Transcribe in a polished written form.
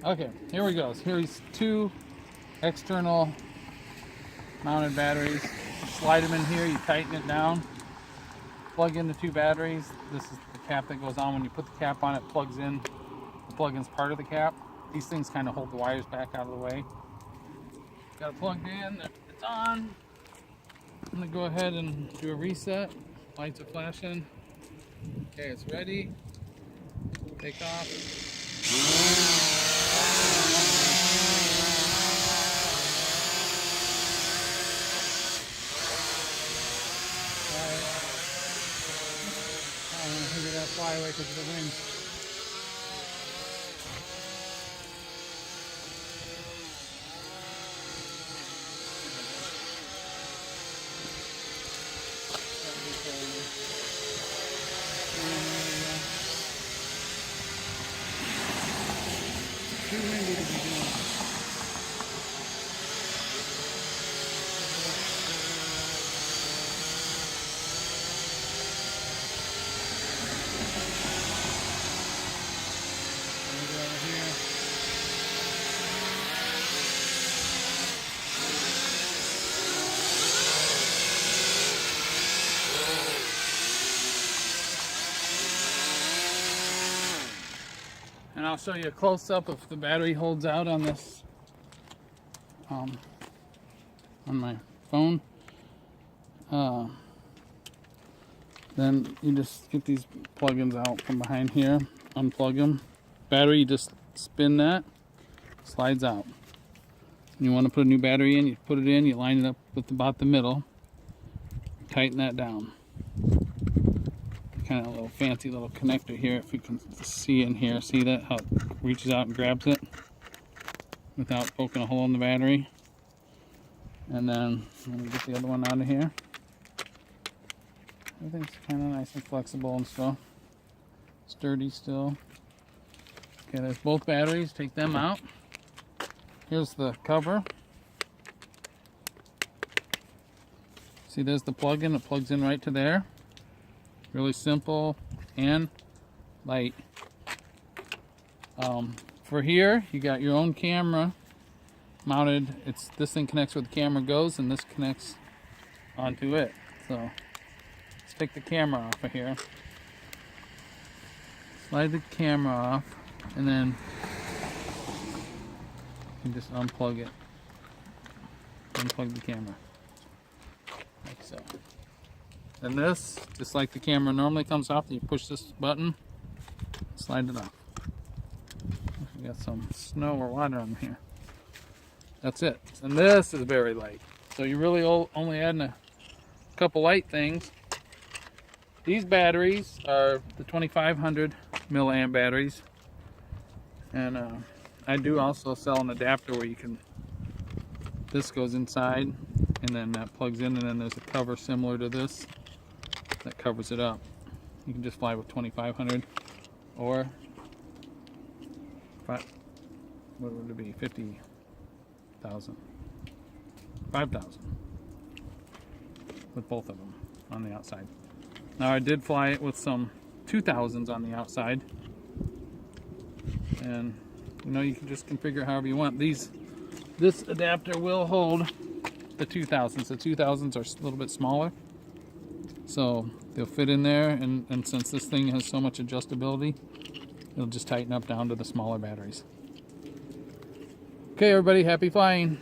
Okay, here we go. Here's two external mounted batteries. Slide them in here, you tighten it down, plug in the two batteries. This is the cap that goes on. When you put the cap on, it plugs in. The plug-in's part of the cap. These things kind of hold the wires back out of the way. Got it plugged in, it's on. I'm gonna go ahead and do a reset. Lights are flashing. Okay, it's ready. Take off. I think I gotta fly away because of the wind. Too windy to be doing. And I'll show you a close-up if the battery holds out on this on my phone. Then you just get these plugins out from behind here, unplug them. Battery, you just spin that, slides out. You want to put a new battery in, you put it in, you line it up with about the middle, tighten that down. Kind of a little fancy little connector here, if you can see in here. See that, how it reaches out and grabs it without poking a hole in the battery. And then let me get the other one out of here. Everything's kind of nice and flexible and stuff, sturdy still. Okay, there's both batteries. Take them out. Here's the cover. See, there's the plug-in. It plugs in right to there. Really simple and light. For here, you got your own camera mounted. This thing connects where the camera goes, and this connects onto it. So let's take the camera off of here. Slide the camera off, and then you can just unplug it. Unplug the camera, like so. And this, just like the camera normally comes off, you push this button, slide it off. We got some snow or water on here. That's it. And this is very light. So you're really only adding a couple light things. These batteries are the 2500 milliamp batteries. And I do also sell an adapter where you can, this goes inside and then that plugs in, and then there's a cover similar to this that covers it up. You can just fly with 2500 or what would it be, 50,000, 5,000 with both of them on the outside. Now I did fly it with some 2000s on the outside, and you know, you can just configure however you want. This adapter will hold the 2000s. The 2000s are a little bit smaller, so they'll fit in there, and since this thing has so much adjustability, it'll just tighten up down to the smaller batteries. Okay, everybody, happy flying.